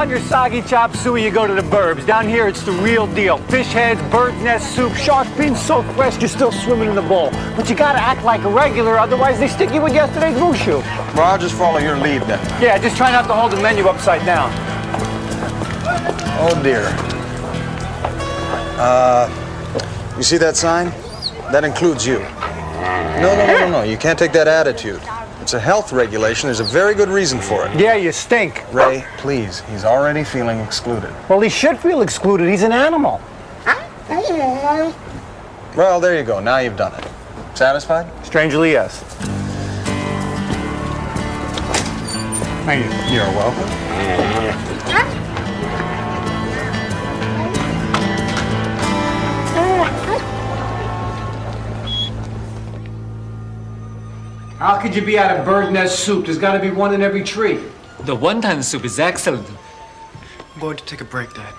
want your soggy chop suey, you go to the burbs. Down here, it's the real deal. Fish heads, bird's nest soup, shark fins so fresh you're still swimming in the bowl. But you gotta act like a regular, otherwise they stick you with yesterday's mushu. Well, I'll just follow your lead then. Yeah, just try not to hold the menu upside down. Oh, dear. You see that sign? That includes you. No. You can't take that attitude. It's a health regulation. There's a very good reason for it. Yeah, you stink. Ray, please. He's already feeling excluded. Well, he should feel excluded. He's an animal. Well, there you go. Now you've done it. Satisfied? Strangely, yes. Thank you. You're welcome. How could you be out of bird nest soup? There's got to be one in every tree. The wonton soup is excellent. I'm going to take a break, Dad.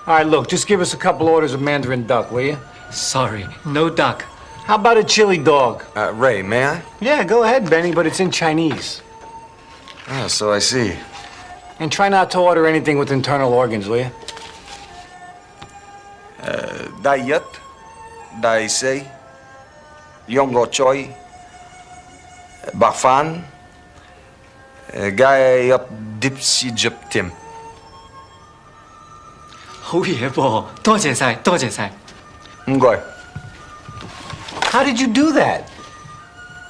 All right, look, just give us a couple orders of Mandarin duck, will you? Sorry, no duck. How about a chili dog? Ray, may I? Yeah, go ahead, Benny, but it's in Chinese. Oh, so I see. And try not to order anything with internal organs, will you? Dai yat, dai say, yongo choi, bafan, gai yap dipsi jip tim. 好嘢噃，多謝晒，多謝晒。唔該。 How did you do that?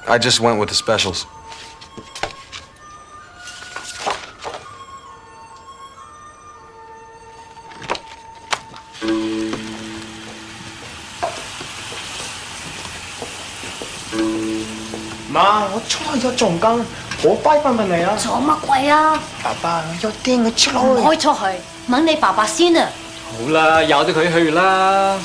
I just went with the specials. Ma, 我錯咗仲更，我快翻問你啊！做乜鬼啊？爸爸要掟佢出唔去。可以出去，問你爸爸先啊！好啦，由得佢去啦。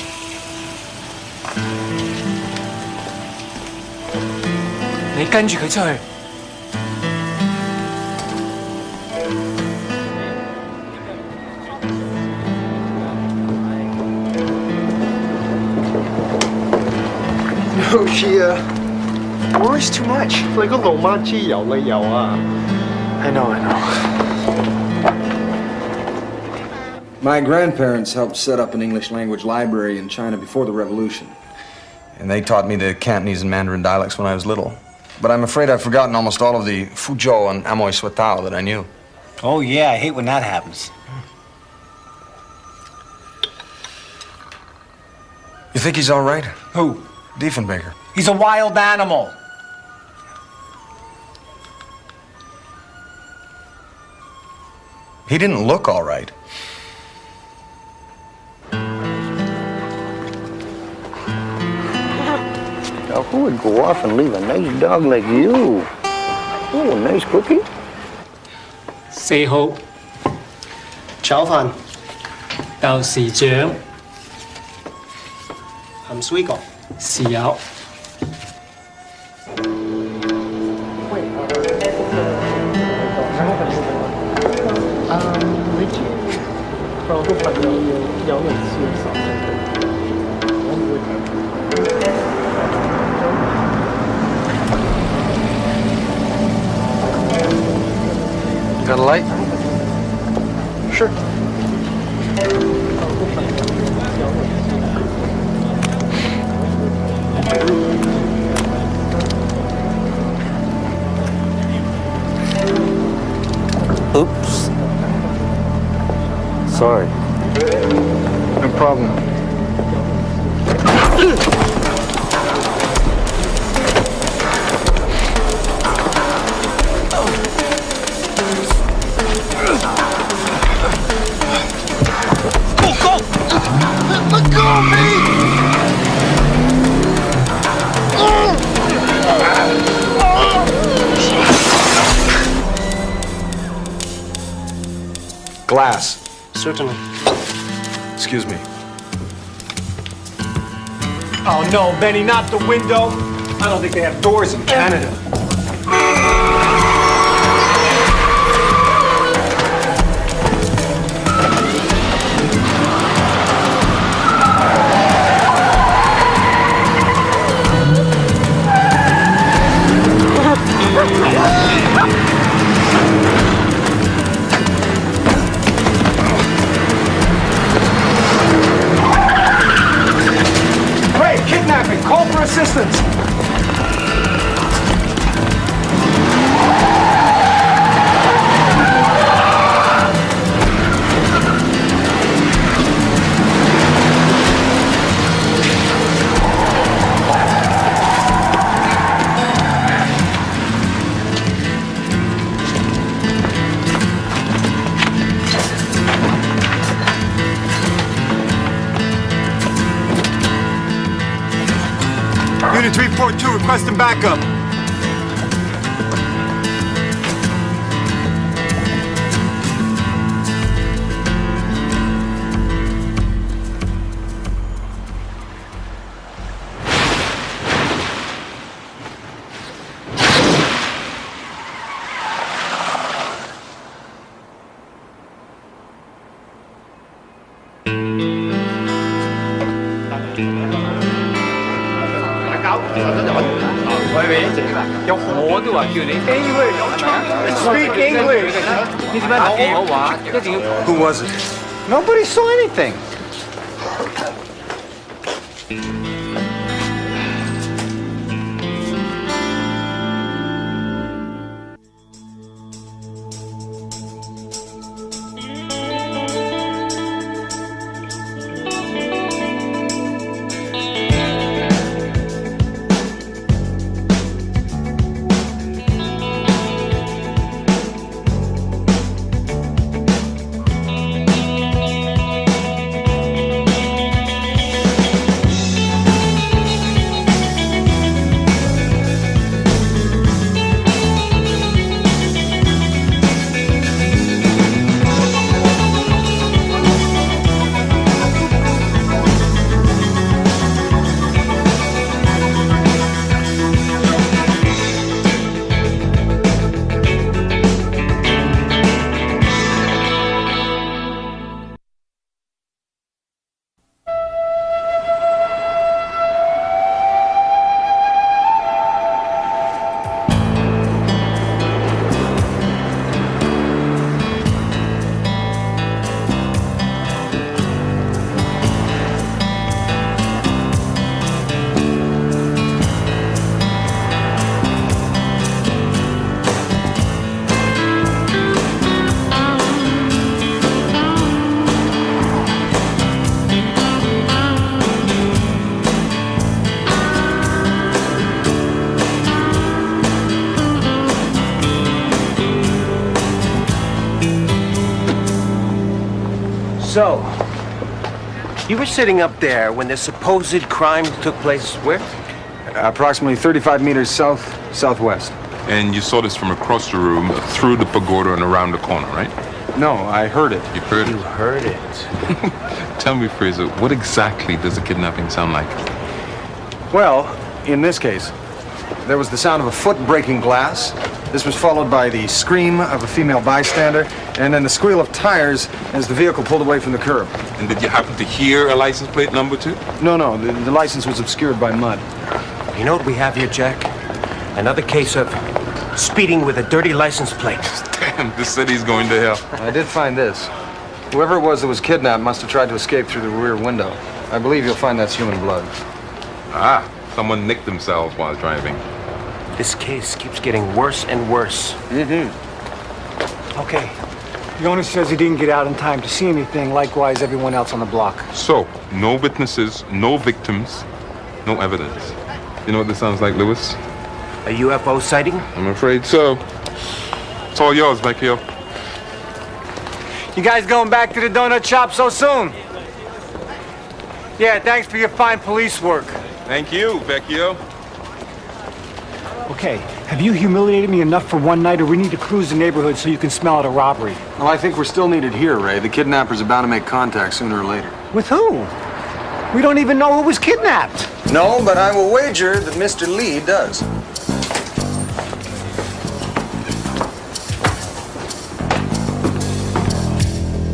你跟住佢出去。No, she worries too much. 你個老媽知有你有啊。I know. My grandparents helped set up an English language library in China before the revolution. And they taught me the Cantonese and Mandarin dialects when I was little. But I'm afraid I've forgotten almost all of the Fuzhou and Amoy Swatao that I knew. Oh, yeah, I hate when that happens. You think he's all right? Who? Diefenbaker. He's a wild animal. He didn't look all right. Now, who would go off and leave a nice dog like you? Oh, a nice cookie. 4號炒飯豆豉醬含水果。豉油。你知我個朋友有人燒手指，我唔會睇。Got a light? Sure. Oops. Sorry. No problem. Let go of me! Glass. Certainly. Excuse me. Oh, no, Benny, not the window. I don't think they have doors in Canada. Unit 342 requesting backup. Speak English. Who was it? Nobody saw anything. So, you were sitting up there when the supposed crime took place where? Approximately 35 meters southwest. And you saw this from across the room, through the pagoda and around the corner, right? No, I heard it. You heard You it? heard it. Tell me, Fraser, what exactly does a kidnapping sound like? Well, in this case, there was the sound of a foot breaking glass. This was followed by the scream of a female bystander, and then the squeal of tires as the vehicle pulled away from the curb. And did you happen to hear a license plate number too? No, the license was obscured by mud. You know what we have here, Jack? Another case of speeding with a dirty license plate. Damn, this city's going to hell. I did find this. Whoever it was that was kidnapped must have tried to escape through the rear window. I believe you'll find that's human blood. Ah, someone nicked themselves while driving. This case keeps getting worse and worse. Okay. The owner says he didn't get out in time to see anything, likewise everyone else on the block. So, no witnesses, no victims, no evidence. You know what this sounds like, Lewis? A UFO sighting? I'm afraid so. It's all yours, Vecchio. You guys going back to the donut shop so soon? Yeah, thanks for your fine police work. Thank you, Vecchio. Okay, have you humiliated me enough for one night, or we need to cruise the neighborhood so you can smell out a robbery? Well, I think we're still needed here, Ray. The kidnappers are bound to make contact sooner or later. With who? We don't even know who was kidnapped. No, but I will wager that Mr. Lee does.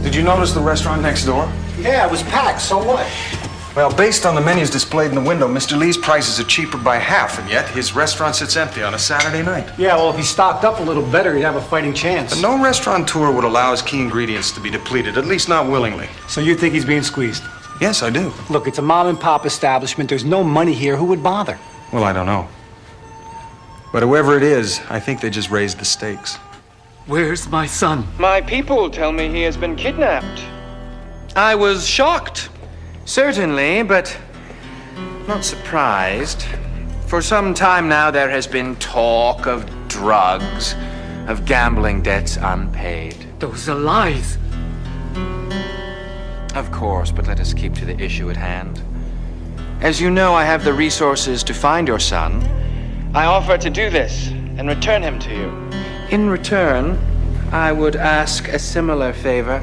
Did you notice the restaurant next door? Yeah, it was packed, so what? Well, based on the menus displayed in the window, Mr. Lee's prices are cheaper by half, and yet his restaurant sits empty on a Saturday night. Yeah, well, if he stocked up a little better, he'd have a fighting chance. But no restaurateur would allow his key ingredients to be depleted, at least not willingly. So you think he's being squeezed? Yes, I do. Look, it's a mom and pop establishment. There's no money here. Who would bother? Well, I don't know. But whoever it is, I think they just raised the stakes. Where's my son? My people tell me he has been kidnapped. I was shocked, certainly, but not surprised. For some time now, there has been talk of drugs, of gambling debts unpaid. Those are lies. Of course, but let us keep to the issue at hand. as you know I have the resources to find your son, I offer to do this and return him to you. In return, I would ask a similar favor.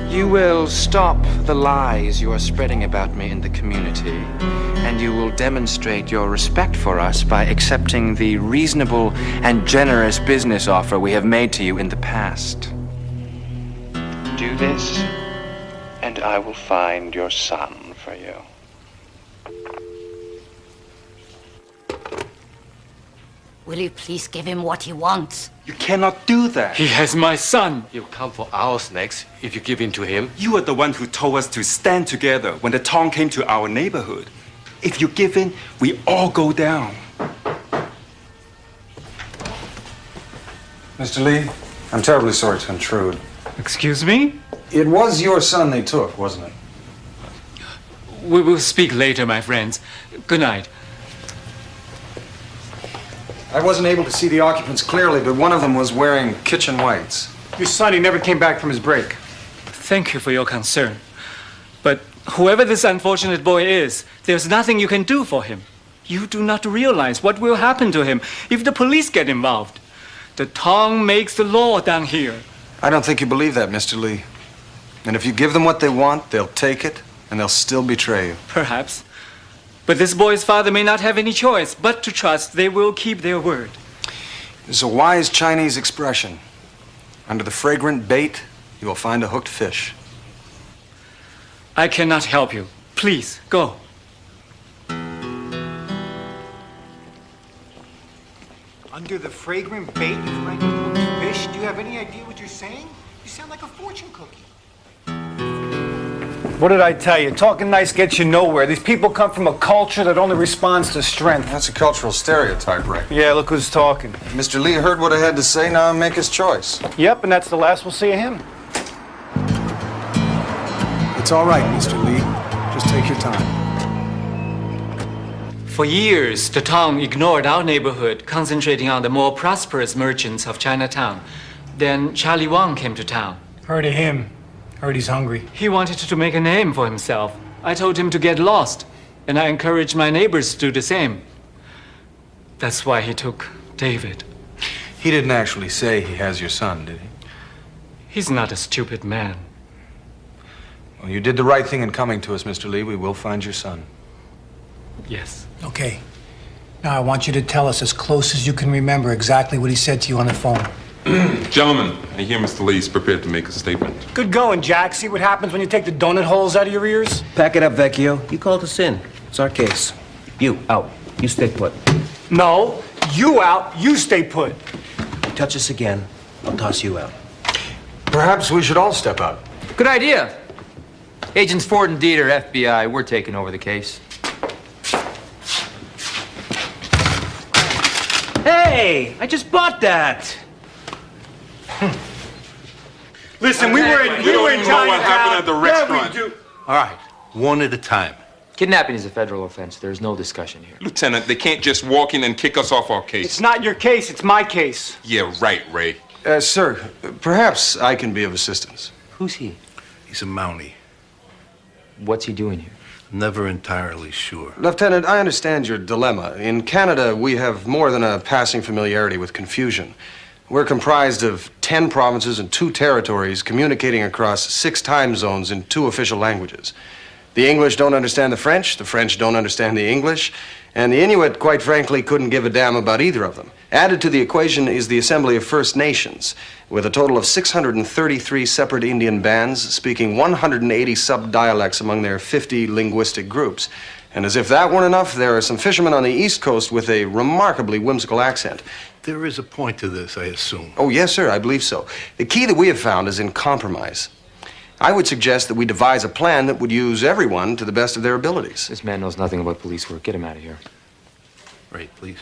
You will stop the lies you are spreading about me in the community, and you will demonstrate your respect for us by accepting the reasonable and generous business offer we have made to you in the past. Do this, and I will find your son for you. Will you please give him what he wants? You cannot do that. He has my son. He'll come for ours next if you give in to him. You are the one who told us to stand together when the Tong came to our neighborhood. If you give in, we all go down. Mr. Lee, I'm terribly sorry to intrude. Excuse me? It was your son they took, wasn't it? We will speak later, my friends. Good night. I wasn't able to see the occupants clearly, but one of them was wearing kitchen whites. Your son, he never came back from his break. Thank you for your concern. But whoever this unfortunate boy is, there's nothing you can do for him. You do not realize what will happen to him if the police get involved. The Tong makes the law down here. I don't think you believe that, Mr. Lee. And if you give them what they want, they'll take it, and they'll still betray you. Perhaps. But this boy's father may not have any choice but to trust they will keep their word. It's a wise Chinese expression. Under the fragrant bait, you will find a hooked fish. I cannot help you. Please, go. Under the fragrant bait, you find a hooked fish? Do you have any idea what you're saying? You sound like a fortune cookie. What did I tell you? Talking nice gets you nowhere. These people come from a culture that only responds to strength. That's a cultural stereotype, Ray. Yeah, look who's talking. Mr. Lee heard what I had to say, now make his choice. Yep, and that's the last we'll see of him. It's all right, Mr. Lee. Just take your time. For years, the Tong ignored our neighborhood, concentrating on the more prosperous merchants of Chinatown. Then Charlie Wang came to town. Heard of him. Heard he's hungry. He wanted to make a name for himself. I told him to get lost, and I encouraged my neighbors to do the same. That's why he took David. He didn't actually say he has your son, did he? He's not a stupid man. Well, you did the right thing in coming to us, Mr. Lee. We will find your son. Yes. Okay. Now I want you to tell us as close as you can remember exactly what he said to you on the phone. Gentlemen, I hear Mr. Lee is prepared to make a statement. Good going, Jack. See what happens when you take the donut holes out of your ears? Pack it up, Vecchio. You called us in. It's our case. You, out. You stay put. No, you out, you stay put. Touch us again, I'll toss you out. Perhaps we should all step out. Good idea. Agents Ford and Dieter, FBI, we're taking over the case. Hey, I just bought that. Listen, we were in Chinatown. What happened at the restaurant? Yeah, we do. All right, one at a time. Kidnapping is a federal offense. There's no discussion here. Lieutenant, they can't just walk in and kick us off our case. It's not your case, it's my case. Yeah, right, Ray. Sir, perhaps I can be of assistance. Who's he? He's a Mountie. What's he doing here? Never entirely sure. Lieutenant, I understand your dilemma. In Canada, we have more than a passing familiarity with confusion. We're comprised of 10 provinces and 2 territories communicating across 6 time zones in 2 official languages. The English don't understand the French don't understand the English, and the Inuit, quite frankly, couldn't give a damn about either of them. Added to the equation is the Assembly of First Nations, with a total of 633 separate Indian bands speaking 180 sub-dialects among their 50 linguistic groups. And as if that weren't enough, there are some fishermen on the East Coast with a remarkably whimsical accent. There is a point to this, I assume. Oh, yes, sir, I believe so. The key that we have found is in compromise. I would suggest that we devise a plan that would use everyone to the best of their abilities. This man knows nothing about police work. Get him out of here. Right, please.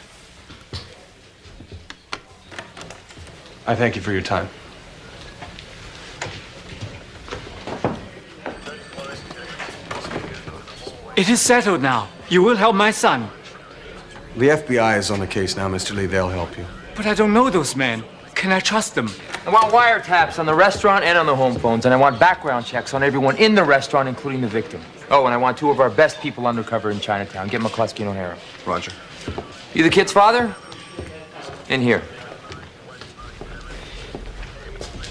I thank you for your time. It is settled now. You will help my son. The FBI is on the case now, Mr. Lee. They'll help you. But I don't know those men. Can I trust them? I want wiretaps on the restaurant and on the home phones, and I want background checks on everyone in the restaurant, including the victim. Oh, and I want 2 of our best people undercover in Chinatown. Get McCluskey and O'Hara. Roger. You the kid's father? In here.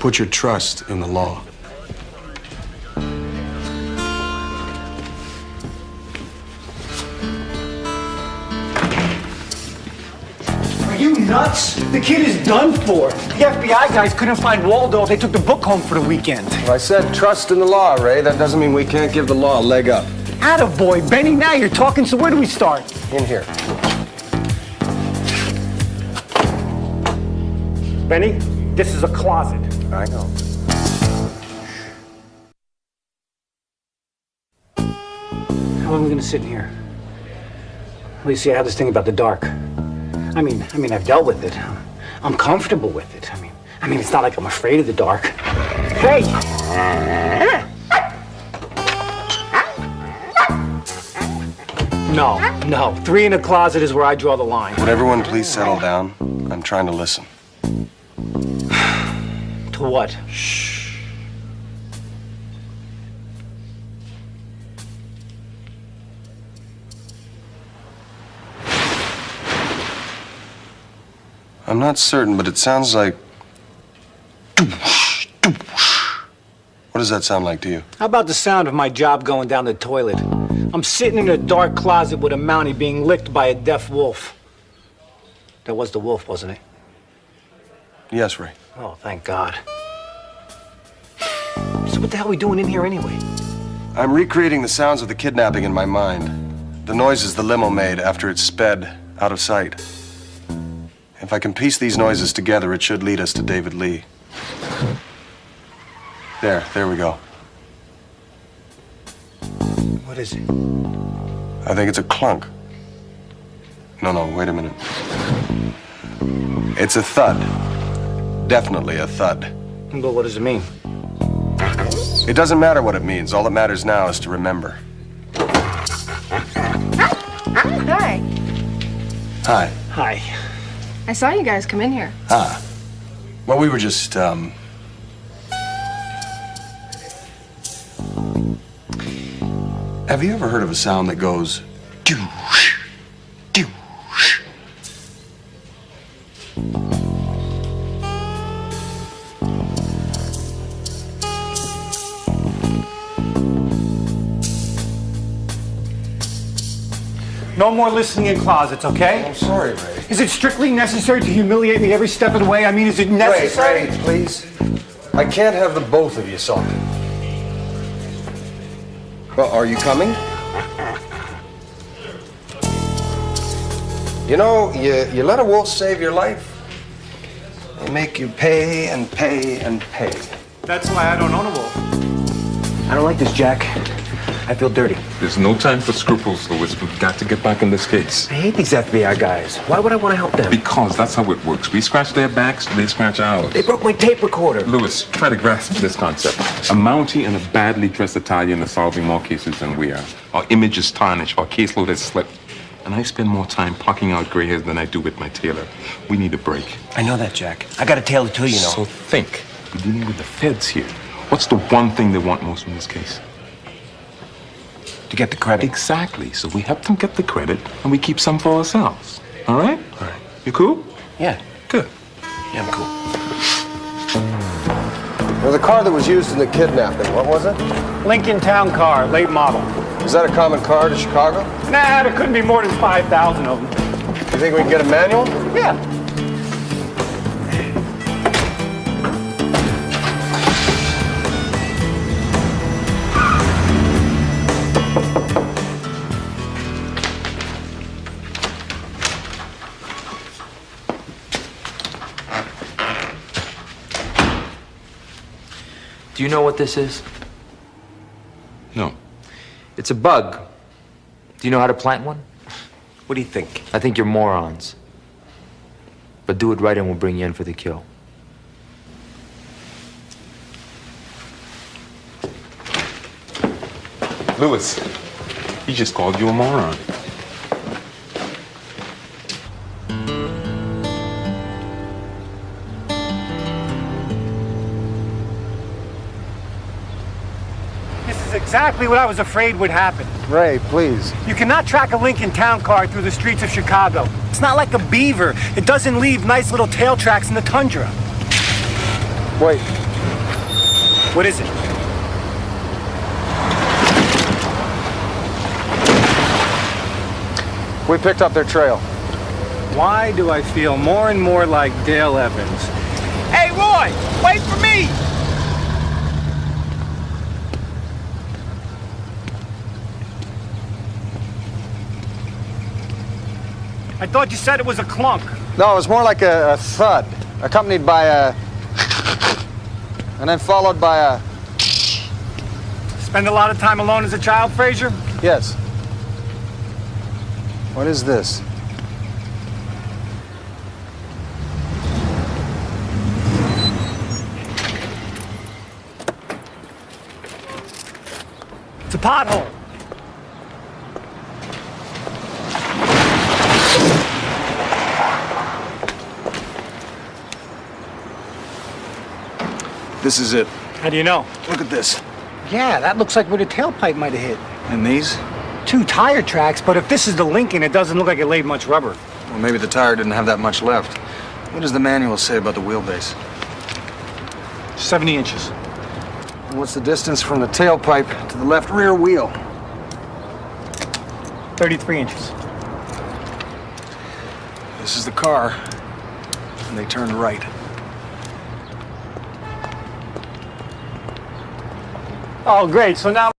Put your trust in the law. Are you nuts? The kid is done for. The FBI guys couldn't find Waldo if they took the book home for the weekend. Well, I said trust in the law, Ray. That doesn't mean we can't give the law a leg up. Attaboy, Benny, now you're talking, so where do we start? In here. Benny, this is a closet. I know. How long are we gonna sit in here? Well, you see, I have this thing about the dark. I mean, I've dealt with it. I'm comfortable with it. I mean, it's not like I'm afraid of the dark. Hey! No. 3 in a closet is where I draw the line. Would everyone please settle down? I'm trying to listen. To what? Shh. I'm not certain, but it sounds like... What does that sound like to you? How about the sound of my job going down the toilet? I'm sitting in a dark closet with a Mountie being licked by a deaf wolf. That was the wolf, wasn't it? Yes, Ray. Oh, thank God. So what the hell are we doing in here anyway? I'm recreating the sounds of the kidnapping in my mind. The noises the limo made after it sped out of sight. If I can piece these noises together, it should lead us to David Lee. There we go. What is it? I think it's a clunk. No, wait a minute. It's a thud. Definitely a thud. But what does it mean? It doesn't matter what it means. All that matters now is to remember. Hi. Hi. Hi. I saw you guys come in here. Ah. Well, we were just, Have you ever heard of a sound that goes... doosh, doosh? No more listening in closets, okay? I'm sorry, Ray. Is it strictly necessary to humiliate me every step of the way? I mean, is it necessary? Ray, please. I can't have the both of you sulking. Well, are you coming? You know, you let a wolf save your life, they make you pay and pay and pay. That's why I don't own a wolf. I don't like this, Jack. I feel dirty. There's no time for scruples, Louis. We've got to get back in this case. I hate these FBI guys. Why would I want to help them? Because that's how it works. We scratch their backs, they scratch ours. They broke my tape recorder. Louis, try to grasp this concept. A Mountie and a badly dressed Italian are solving more cases than we are. Our image is tarnished, our caseload has slipped. And I spend more time plucking out gray hairs than I do with my tailor. We need a break. I know that, Jack. I got a tailor too, you know. So think. We're dealing with the feds here. What's the one thing they want most in this case? To get the credit. Exactly. So we help them get the credit, and we keep some for ourselves. All right? All right. You cool? Yeah. Good. Yeah, I'm cool. Well, the car that was used in the kidnapping, what was it? Lincoln Town car, late model. Is that a common car to Chicago? Nah, there couldn't be more than 5,000 of them. You think we can get a manual? Yeah. Do you know what this is? No. It's a bug. Do you know how to plant one? What do you think? I think you're morons. But do it right and we'll bring you in for the kill. Louis, he just called you a moron. This is is exactly what I was afraid would happen. Ray, please. You cannot track a Lincoln Town car through the streets of Chicago. It's not like a beaver. It doesn't leave nice little tail tracks in the tundra. Wait. What is it? We picked up their trail. Why do I feel more and more like Dale Evans? Hey, Roy! Wait for me! I thought you said it was a clunk. No, it was more like a thud, accompanied by a... and then followed by a... Spend a lot of time alone as a child, Fraser? Yes. What is this? It's a pothole. This is it. How do you know? Look at this. Yeah, that looks like where the tailpipe might have hit. And these? 2 tire tracks, but if this is the Lincoln, it doesn't look like it laid much rubber. Well, maybe the tire didn't have that much left. What does the manual say about the wheelbase? 70 inches. And what's the distance from the tailpipe to the left rear wheel? 33 inches. This is the car, and they turned right. Oh, great. So now